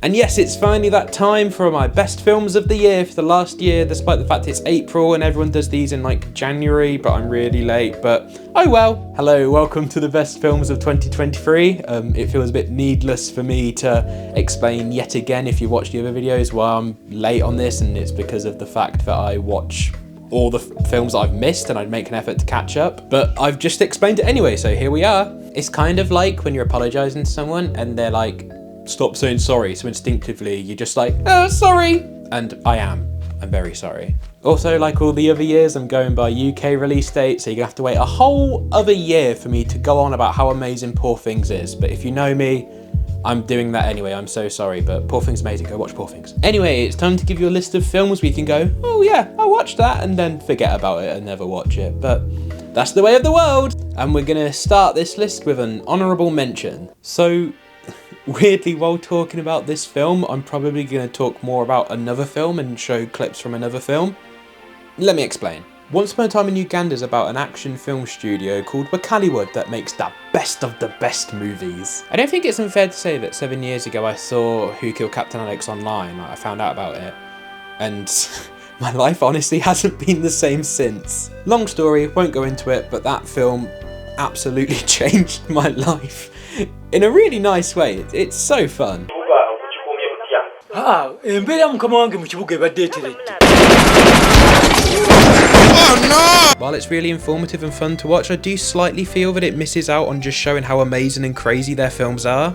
And yes, it's finally that time for my best films of the year for the last year, despite the fact it's April and everyone does these in like January, but I'm really late, but oh well. Hello, welcome to the best films of 2023. It feels a bit needless for me to explain yet again, if you watch the other videos, why I'm late on this, and it's because of the fact that I watch all the films that I've missed and I'd make an effort to catch up, but I've just explained it anyway, so here we are. It's kind of like when you're apologizing to someone and they're like, stop saying sorry, so instinctively you're just like, oh, sorry, and I'm very sorry. Also, like all the other years, I'm going by UK release date, so you're gonna have to wait a whole other year for me to go on about how amazing Poor Things is, but if you know me, I'm doing that anyway. I'm so sorry, but Poor Things amazing. Go watch Poor Things. Anyway, it's time to give you a list of films where you can go, oh yeah, I watched that, and then forget about it and never watch it. But that's the way of the world. And we're gonna start this list with an honourable mention. So, weirdly, while talking about this film, I'm probably gonna talk more about another film and show clips from another film. Let me explain. Once Upon a Time in Uganda is about an action film studio called Wakaliwood that makes the best of the best movies. I don't think it's unfair to say that 7 years ago I saw Who Killed Captain Alex online, I found out about it, and my life honestly hasn't been the same since. Long story, won't go into it, but that film absolutely changed my life in a really nice way. It's so fun. Oh no! While it's really informative and fun to watch, I do slightly feel that it misses out on just showing how amazing and crazy their films are.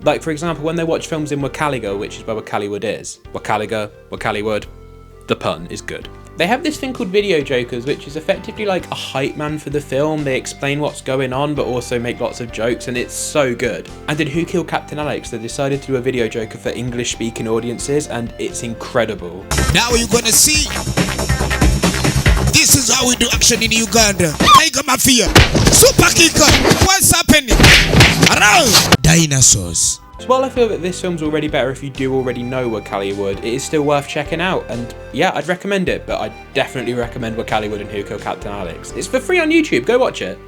Like, for example, when they watch films in Wakaliga, which is where Wakaliwood is. Wakaliwood, the pun is good. They have this thing called Video Jokers, which is effectively like a hype man for the film. They explain what's going on, but also make lots of jokes, and it's so good. And in Who Killed Captain Alex, they decided to do a video joker for English-speaking audiences, and it's incredible. Now you're gonna see. This is how we do action in Uganda. Tiger Mafia, Super Kicker, what's happening? Around dinosaurs. So while I feel that this film's already better if you do already know Wakaliwood, it is still worth checking out, and yeah, I'd recommend it, but I'd definitely recommend Wakaliwood and Who Killed Captain Alex. It's for free on YouTube, go watch it.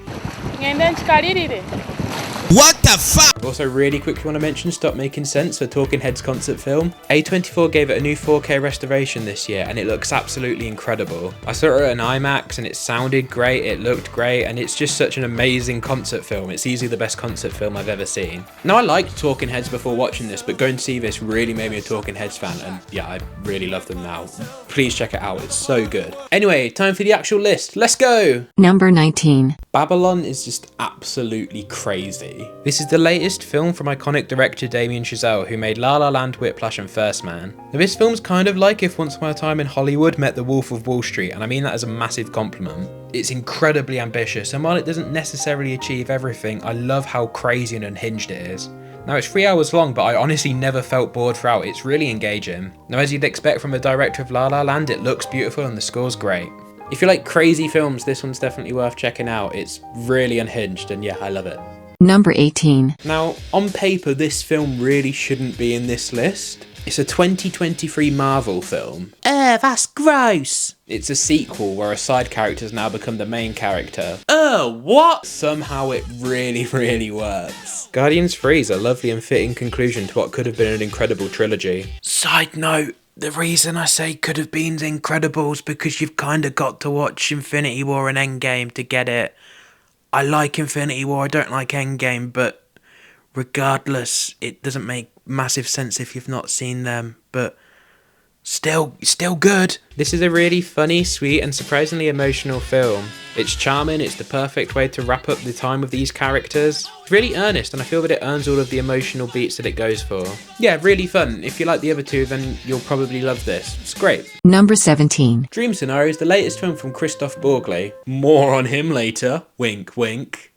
What the fuck? Also, really quickly want to mention Stop Making Sense, for Talking Heads concert film. A24 gave it a new 4K restoration this year, and it looks absolutely incredible. I saw it at an IMAX, and it sounded great, it looked great, and it's just such an amazing concert film. It's easily the best concert film I've ever seen. Now, I liked Talking Heads before watching this, but going to see this really made me a Talking Heads fan, and yeah, I really love them now. Please check it out, it's so good. Anyway, time for the actual list. Let's go! Number 19. Babylon is just absolutely crazy. This is the latest film from iconic director Damien Chazelle, who made La La Land, Whiplash and First Man. Now, this film's kind of like if Once Upon a Time in Hollywood met The Wolf of Wall Street, and I mean that as a massive compliment. It's incredibly ambitious, and while it doesn't necessarily achieve everything, I love how crazy and unhinged it is. Now, it's 3 hours long, but I honestly never felt bored throughout. It's really engaging. Now, as you'd expect from the director of La La Land, it looks beautiful and the score's great. If you like crazy films, this one's definitely worth checking out. It's really unhinged, and yeah, I love it. Number 18. Now, on paper, this film really shouldn't be in this list. It's a 2023 Marvel film. That's gross! It's a sequel where a side character's now become the main character. What? Somehow it really, really works. Guardians 3 is a lovely and fitting conclusion to what could have been an incredible trilogy. Side note, the reason I say could have been incredible is because you've kind of got to watch Infinity War and Endgame to get it. I like Infinity War, I don't like Endgame, but regardless, it doesn't make massive sense if you've not seen them, but still good. This is a really funny, sweet and surprisingly emotional film. It's charming, it's the perfect way to wrap up the time with these characters. It's really earnest, and I feel that it earns all of the emotional beats that it goes for. Yeah, really fun. If you like the other two, then you'll probably love this. It's great. Number 17. Dream Scenario is the latest film from Christophe Borgli. More on him later. Wink, wink.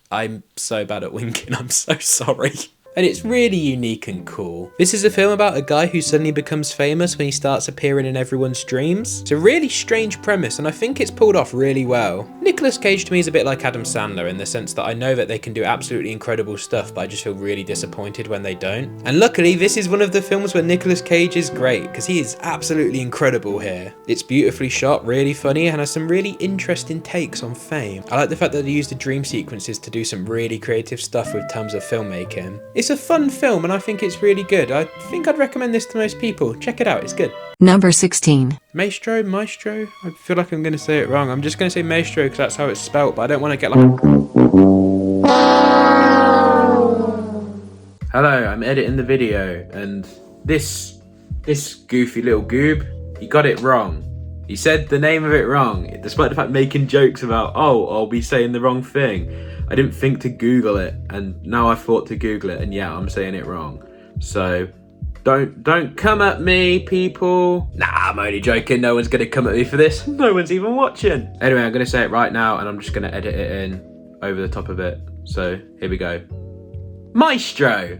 I'm so bad at winking, I'm so sorry. and it's really unique and cool. This is a film about a guy who suddenly becomes famous when he starts appearing in everyone's dreams. It's a really strange premise, and I think it's pulled off really well. Nicolas Cage to me is a bit like Adam Sandler in the sense that I know that they can do absolutely incredible stuff, but I just feel really disappointed when they don't. And luckily, this is one of the films where Nicolas Cage is great, because he is absolutely incredible here. It's beautifully shot, really funny, and has some really interesting takes on fame. I like the fact that they used the dream sequences to do some really creative stuff with terms of filmmaking. It's a fun film, and I think it's really good. I think I'd recommend this to most people. Check it out, it's good. Number 16. Maestro? I feel like I'm going to say it wrong. I'm just going to say Maestro because that's how it's spelt, but I don't want to get like... Hello, I'm editing the video, and this goofy little goob, he got it wrong. He said the name of it wrong, despite the fact making jokes about, oh, I'll be saying the wrong thing. I didn't think to Google it, and now I thought to Google it, and yeah, I'm saying it wrong. So, don't come at me, people. Nah, I'm only joking, no one's gonna come at me for this. No one's even watching. Anyway, I'm gonna say it right now, and I'm just gonna edit it in over the top of it. So, here we go. Maestro!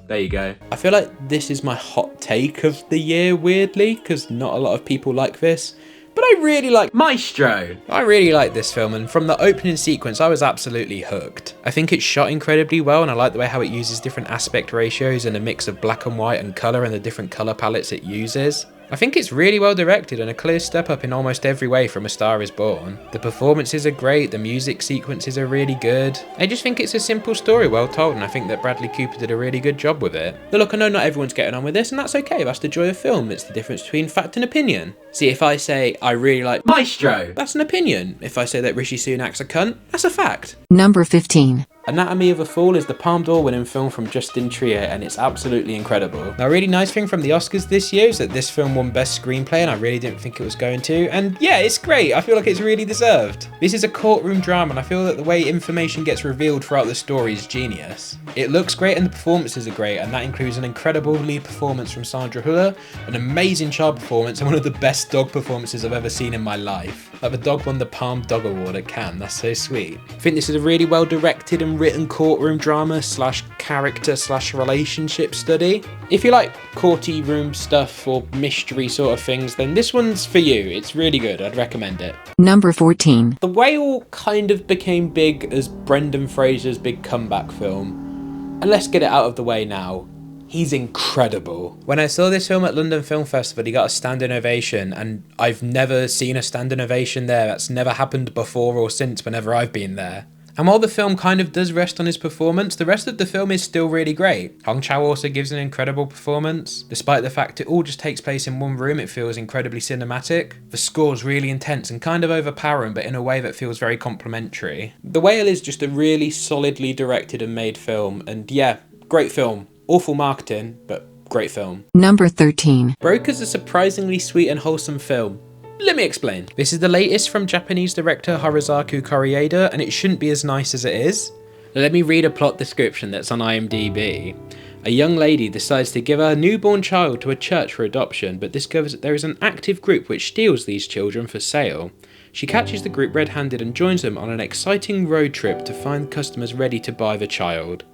There you go. I feel like this is my hot take of the year, weirdly, because not a lot of people like this. But I really like Maestro. I really like this film, and from the opening sequence, I was absolutely hooked. I think it's shot incredibly well, and I like the way how it uses different aspect ratios and a mix of black and white and colour and the different colour palettes it uses. I think it's really well directed and a clear step up in almost every way from A Star Is Born. The performances are great, the music sequences are really good. I just think it's a simple story well told, and I think that Bradley Cooper did a really good job with it. But look, I know not everyone's getting on with this, and that's okay, that's the joy of film. It's the difference between fact and opinion. See, if I say I really like Maestro, that's an opinion. If I say that Rishi Sunak's a cunt, that's a fact. Number 15. Anatomy of a Fall is the Palme d'Or winning film from Justin Trier, and it's absolutely incredible. Now, a really nice thing from the Oscars this year is that this film won Best Screenplay, and I really didn't think it was going to. And yeah, it's great. I feel like it's really deserved. This is a courtroom drama, and I feel that the way information gets revealed throughout the story is genius. It looks great, and the performances are great, and that includes an incredible lead performance from Sandra Hüller, an amazing child performance, and one of the best dog performances I've ever seen in my life. Like, the dog won the Palm Dog Award at Cannes. That's so sweet. I think this is a really well directed and written courtroom drama slash character slash relationship study. If you like courty room stuff or mystery sort of things, then this one's for you. It's really good. I'd recommend it. Number 14. The Whale kind of became big as Brendan Fraser's big comeback film. And let's get it out of the way now. He's incredible. When I saw this film at London Film Festival, he got a standing ovation, and I've never seen a standing ovation there. That's never happened before or since whenever I've been there. And while the film kind of does rest on his performance, the rest of the film is still really great. Hong Chow also gives an incredible performance. Despite the fact it all just takes place in one room, it feels incredibly cinematic. The score's really intense and kind of overpowering, but in a way that feels very complimentary. The Whale is just a really solidly directed and made film, and yeah, great film. Awful marketing, but great film. Number 13. Broker's a surprisingly sweet and wholesome film. Let me explain. This is the latest from Japanese director Harazaku Koreeda, and it shouldn't be as nice as it is. Let me read a plot description that's on IMDb. A young lady decides to give her newborn child to a church for adoption, but discovers that there is an active group which steals these children for sale. She catches the group red-handed and joins them on an exciting road trip to find customers ready to buy the child.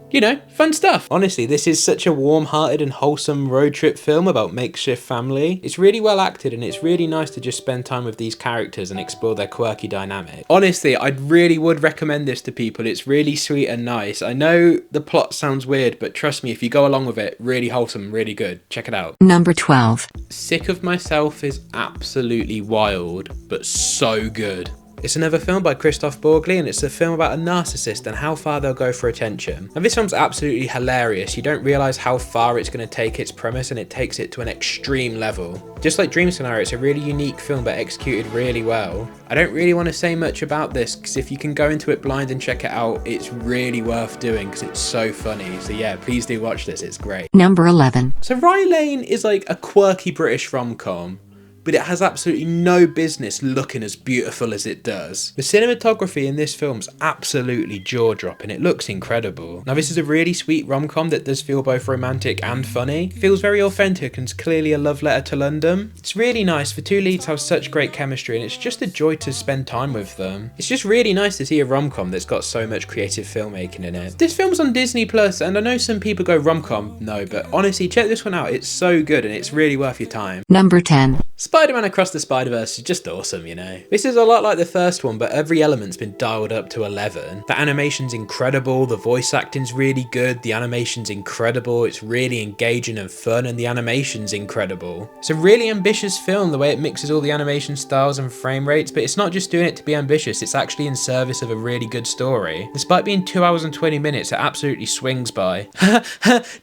You know, fun stuff. Honestly, this is such a warm-hearted and wholesome road trip film about makeshift family. It's really well acted, and it's really nice to just spend time with these characters and explore their quirky dynamic. Honestly, I really would recommend this to people. It's really sweet and nice. I know the plot sounds weird, but trust me, if you go along with it, really wholesome, really good. Check it out. Number 12. Sick of Myself is absolutely wild, but so good. It's another film by Christoph Borgli, and it's a film about a narcissist and how far they'll go for attention. And this film's absolutely hilarious. You don't realise how far it's going to take its premise, and it takes it to an extreme level. Just like Dream Scenario, it's a really unique film but executed really well. I don't really want to say much about this, because if you can go into it blind and check it out, it's really worth doing because it's so funny. So yeah, please do watch this, it's great. Number 11. So Rye Lane is like a quirky British rom-com, but it has absolutely no business looking as beautiful as it does. The cinematography in this film's absolutely jaw-dropping. It looks incredible. Now this is a really sweet rom-com that does feel both romantic and funny. It feels very authentic and is clearly a love letter to London. It's really nice. The two leads have such great chemistry and it's just a joy to spend time with them. It's just really nice to see a rom-com that's got so much creative filmmaking in it. This film's on Disney Plus, and I know some people go rom-com, no, but honestly check this one out. It's so good and it's really worth your time. Number 10. Spider-Man Across the Spider-Verse is just awesome, you know. This is a lot like the first one, but every element's been dialed up to 11. The animation's incredible, the voice acting's really good, the animation's incredible, it's really engaging and fun, and the animation's incredible. It's a really ambitious film, the way it mixes all the animation styles and frame rates, but it's not just doing it to be ambitious, it's actually in service of a really good story. Despite being 2 hours and 20 minutes, it absolutely swings by.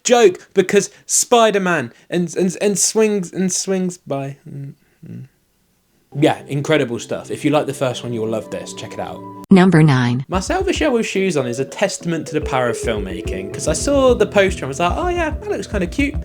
Joke, because Spider-Man and swings by. Yeah, incredible stuff. If you like the first one, you'll love this. Check it out. Number 9. Marcel the Shell with Shoes On is a testament to the power of filmmaking, because I saw the poster and was like, oh yeah, that looks kind of cute.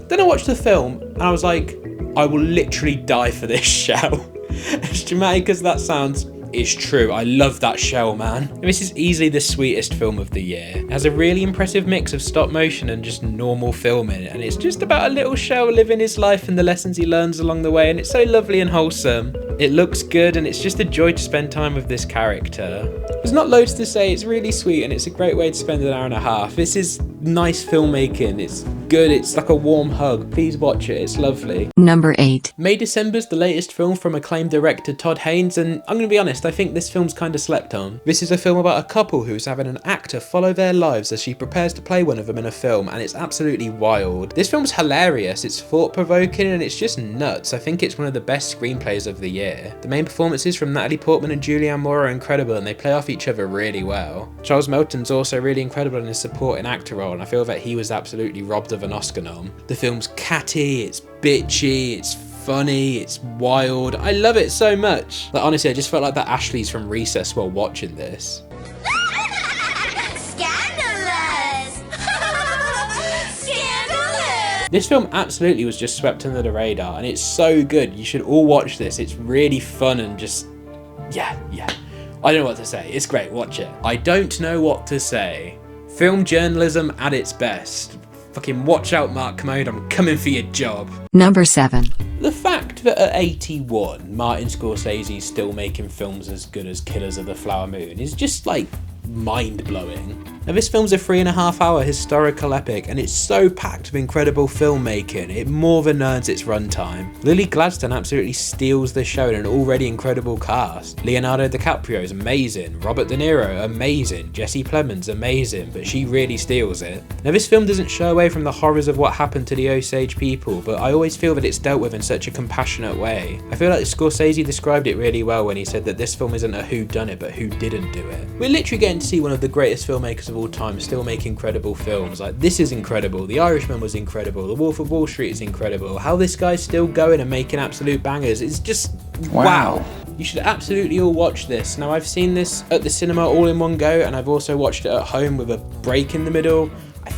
Then I watched the film and I was like, I will literally die for this shell. As dramatic as that sounds, it's true. I love that shell, man. This is easily the sweetest film of the year. It has a really impressive mix of stop motion and just normal filming, and it's just about a little shell living his life and the lessons he learns along the way, and it's so lovely and wholesome. It looks good and it's just a joy to spend time with this character. There's not loads to say, it's really sweet and it's a great way to spend an hour and a half. This is nice filmmaking, it's good, it's like a warm hug. Please watch it, it's lovely. Number 8. May December's the latest film from acclaimed director Todd Haynes, and I'm gonna be honest, I think this film's kinda slept on. This is a film about a couple who's having an actor follow their lives as she prepares to play one of them in a film, and it's absolutely wild. This film's hilarious, it's thought-provoking, and it's just nuts. I think it's one of the best screenplays of the year. The main performances from Natalie Portman and Julianne Moore are incredible and they play off each other really well. Charles Melton's also really incredible in his supporting actor role, and I feel that he was absolutely robbed of an Oscar nom. The film's catty, it's bitchy, it's funny, it's wild. I love it so much. Like honestly, I just felt like the Ashleys from Recess while watching this. This film absolutely was just swept under the radar and it's so good. You should all watch this. It's really fun and just, yeah. I don't know what to say. It's great, watch it. I don't know what to say. Film journalism at its best. Fucking watch out, Mark Commode, I'm coming for your job. Number 7. The fact that at 81, Martin Scorsese's still making films as good as Killers of the Flower Moon is just like mind-blowing. Now this film's a 3.5 hour historical epic and it's so packed with incredible filmmaking, it more than earns its runtime. Lily Gladstone absolutely steals the show in an already incredible cast. Leonardo DiCaprio is amazing, Robert De Niro amazing, Jesse Plemons amazing, but she really steals it. Now this film doesn't shy away from the horrors of what happened to the Osage people, but I always feel that it's dealt with in such a compassionate way. I feel like Scorsese described it really well when he said that this film isn't a whodunit but who didn't do it. We're literally getting to see one of the greatest filmmakers of all time still make incredible films. Like this is incredible, The Irishman was incredible, The Wolf of Wall Street is incredible, how this guy's still going and making absolute bangers, it's just wow. You should absolutely all watch this. Now I've seen this at the cinema all in one go and I've also watched it at home with a break in the middle. I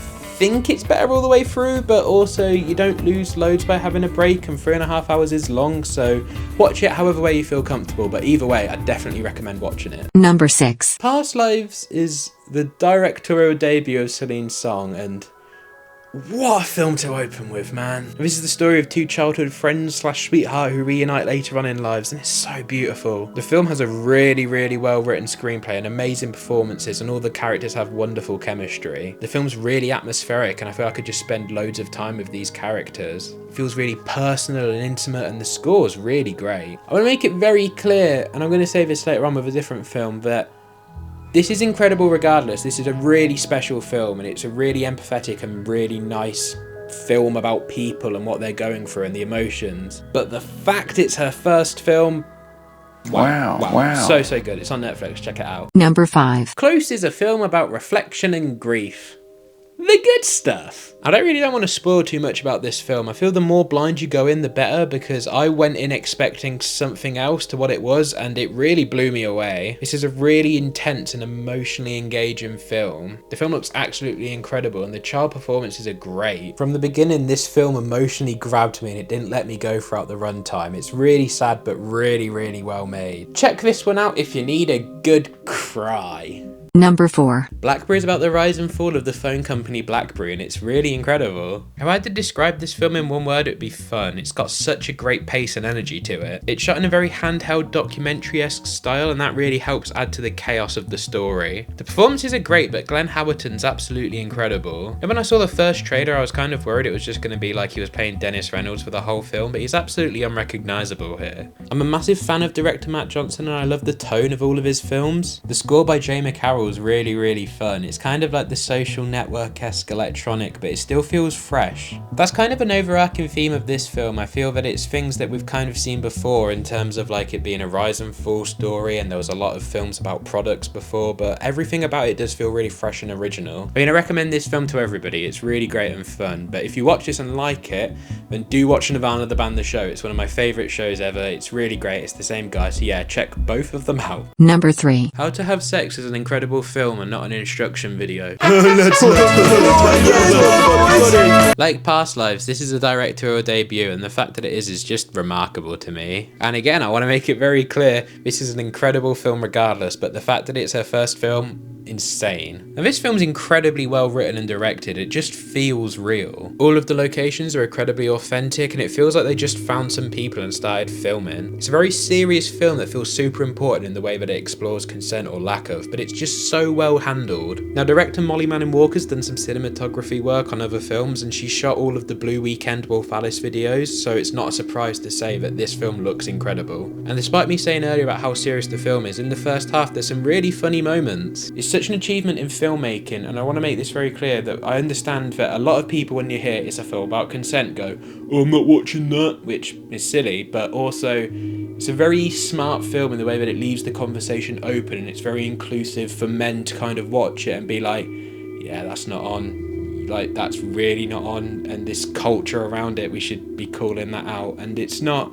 think it's better all the way through, but also you don't lose loads by having a break, and 3.5 hours is long, so watch it however way you feel comfortable, but either way I definitely recommend watching it. Number 6. Past Lives is the directorial debut of Celine Song, and what a film to open with, man. This is the story of two childhood friends slash sweetheart who reunite later on in lives, and it's so beautiful. The film has a really well written screenplay and amazing performances, and all the characters have wonderful chemistry. The film's really atmospheric and I feel I could just spend loads of time with these characters. It feels really personal and intimate, and the score's really great. I want to make it very clear, and I'm going to say this later on with a different film, that this is incredible regardless. This is a really special film and it's a really empathetic and really nice film about people and what they're going through and the emotions. But the fact it's her first film, wow. So good. It's on Netflix, check it out. Number 5. Close is a film about reflection and grief. the good stuff. I don't want to spoil too much about this film. I feel the more blind you go in, the better, because I went in expecting something else to what it was, and it really blew me away. This is a really intense and emotionally engaging film. The film looks absolutely incredible, and the child performances are great. From the beginning, this film emotionally grabbed me, and it didn't let me go throughout the runtime. It's really sad, but really, really well made. Check this one out if you need a good cry. Number 4. BlackBerry is about the rise and fall of the phone company BlackBerry, and it's really incredible. If I had to describe this film in one word, it'd be fun. It's got such a great pace and energy to it. It's shot in a very handheld documentary-esque style, and that really helps add to the chaos of the story. The performances are great, but Glenn Howerton's absolutely incredible. And when I saw the first trailer, I was kind of worried it was just going to be like he was playing Dennis Reynolds for the whole film, but he's absolutely unrecognisable here. I'm a massive fan of director Matt Johnson, and I love the tone of all of his films. The score by Jay McCarroll is really, really fun. It's kind of like the Social Network-esque electronic, but it still feels fresh. That's kind of an overarching theme of this film. I feel that it's things that we've kind of seen before in terms of like it being a rise and fall story, and there was a lot of films about products before, but everything about it does feel really fresh and original. I mean, I recommend this film to everybody. It's really great and fun, but if you watch this and like it, then do watch Nirvana the Band the Show. It's one of my favourite shows ever. It's really great. It's the same guy, so yeah, check both of them out. Number 3. How to Have Sex is an incredible film and not an instruction video. Like Past Lives, this is a directorial debut, and the fact that it is just remarkable to me. And again, I want to make it very clear, this is an incredible film regardless, but the fact that it's her first film, insane. Now, this film's incredibly well written and directed. It just feels real. All of the locations are incredibly authentic, and it feels like they just found some people and started filming. It's a very serious film that feels super important in the way that it explores consent or lack of, but it's just so well handled. Now, director Molly Manning Walker's done some cinematography work on other films, and she shot all of the Blue Weekend Wolf Alice videos, so it's not a surprise to say that this film looks incredible. And despite me saying earlier about how serious the film is, in the first half there's some really funny moments. It's such an achievement in filmmaking, and I want to make this very clear that I understand that a lot of people, when you hear it's a film about consent, go, "Oh, I'm not watching that," which is silly, but also it's a very smart film in the way that it leaves the conversation open, and it's very inclusive for men to kind of watch it and be like, yeah, that's not on, like, that's really not on, and this culture around it, we should be calling that out. And it's not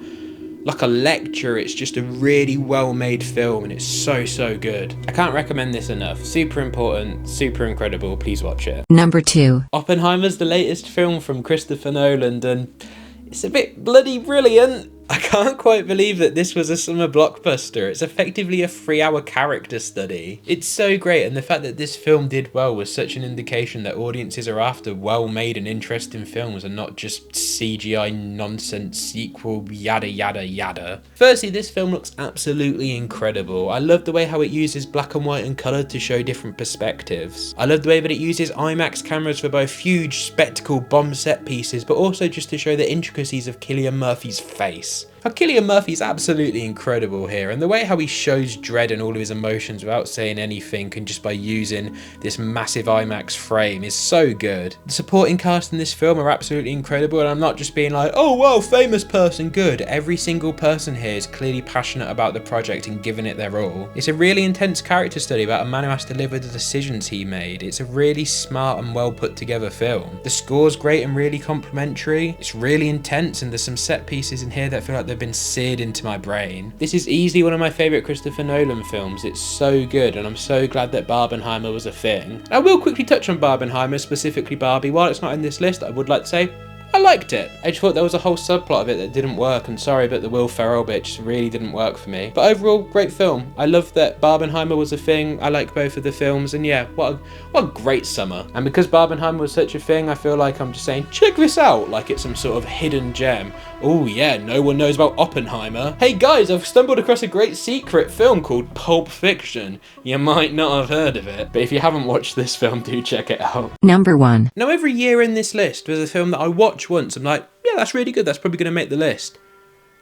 like a lecture, it's just a really well made film, and it's so good. I can't recommend this enough. Super important, super incredible, please watch it. Number 2. Oppenheimer's the latest film from Christopher Nolan, and it's a bit bloody brilliant. I can't quite believe that this was a summer blockbuster. It's effectively a 3-hour character study. It's so great, and the fact that this film did well was such an indication that audiences are after well-made and interesting films and not just CGI nonsense sequel yada yada yada. Firstly, this film looks absolutely incredible. I love the way how it uses black and white and colour to show different perspectives. I love the way that it uses IMAX cameras for both huge spectacle bomb set pieces, but also just to show the intricacies of Cillian Murphy's face. Now, Cillian Murphy's absolutely incredible here, and the way how he shows dread and all of his emotions without saying anything and just by using this massive IMAX frame is so good. The supporting cast in this film are absolutely incredible, and I'm not just being like, oh wow, famous person, good. Every single person here is clearly passionate about the project and giving it their all. It's a really intense character study about a man who has to live with the decisions he made. It's a really smart and well put together film. The score's great and really complimentary. It's really intense, and there's some set pieces in here that feel like they've been seared into my brain. This is easily one of my favourite Christopher Nolan films. It's so good, and I'm so glad that Barbenheimer was a thing. I will quickly touch on Barbenheimer, specifically Barbie. While it's not in this list, I would like to say I liked it. I just thought there was a whole subplot of it that didn't work, and sorry, but the Will Ferrell bit just really didn't work for me. But overall, great film. I love that Barbenheimer was a thing. I like both of the films, and yeah, what a great summer. And because Barbenheimer was such a thing, I feel like I'm just saying, check this out, like it's some sort of hidden gem. Oh yeah, no one knows about Oppenheimer. Hey guys, I've stumbled across a great secret film called Pulp Fiction. You might not have heard of it, but if you haven't watched this film, do check it out. Number 1. Now, every year in this list, there's a film that I watch once. I'm like, yeah, that's really good. That's probably going to make the list.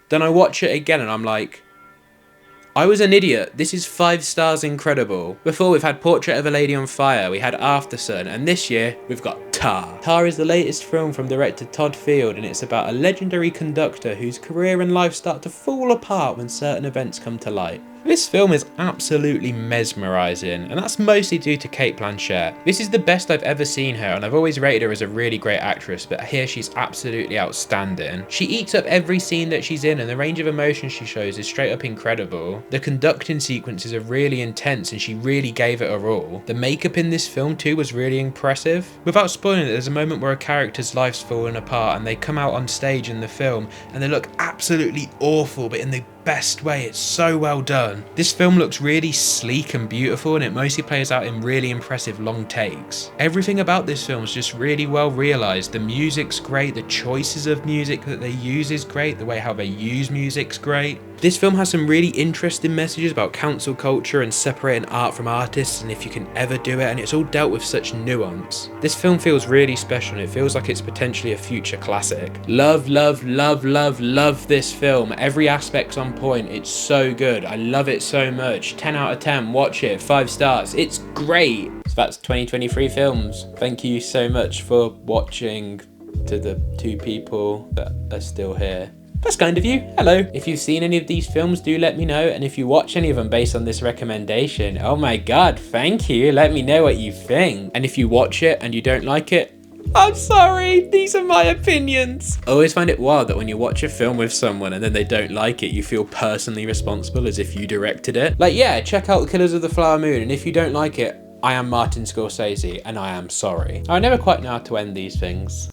Then I watch it again and I'm like, I was an idiot. This is 5 stars incredible. Before, we've had Portrait of a Lady on Fire, we had Aftersun, and this year we've got Tar. Tar is the latest film from director Todd Field, and it's about a legendary conductor whose career and life start to fall apart when certain events come to light. This film is absolutely mesmerising, and that's mostly due to Cate Blanchett. This is the best I've ever seen her, and I've always rated her as a really great actress, but here she's absolutely outstanding. She eats up every scene that she's in, and the range of emotion she shows is straight up incredible. The conducting sequences are really intense, and she really gave it her all. The makeup in this film too was really impressive. Without spoiling it, there's a moment where a character's life's fallen apart, and they come out on stage in the film, and they look absolutely awful, but in the best way. It's so well done. This film looks really sleek and beautiful, and it mostly plays out in really impressive long takes. Everything about this film is just really well realised. The music's great, the choices of music that they use is great, the way how they use music's great. This film has some really interesting messages about cancel culture and separating art from artists, and if you can ever do it, and it's all dealt with such nuance. This film feels really special, and it feels like it's potentially a future classic. Love, love, love, love, love this film. Every aspect's on point. It's so good. I love it so much. 10 out of 10. Watch it. 5 stars. It's great. So that's 2023 films. Thank you so much for watching, to the 2 people that are still here. That's kind of you. Hello. If you've seen any of these films, do let me know. And if you watch any of them based on this recommendation, oh my god, thank you. Let me know what you think. And if you watch it and you don't like it, I'm sorry, these are my opinions. I always find it wild that when you watch a film with someone and then they don't like it, you feel personally responsible as if you directed it. Like, yeah, check out The Killers of the Flower Moon, and if you don't like it, I am Martin Scorsese, and I am sorry. I never quite know how to end these things.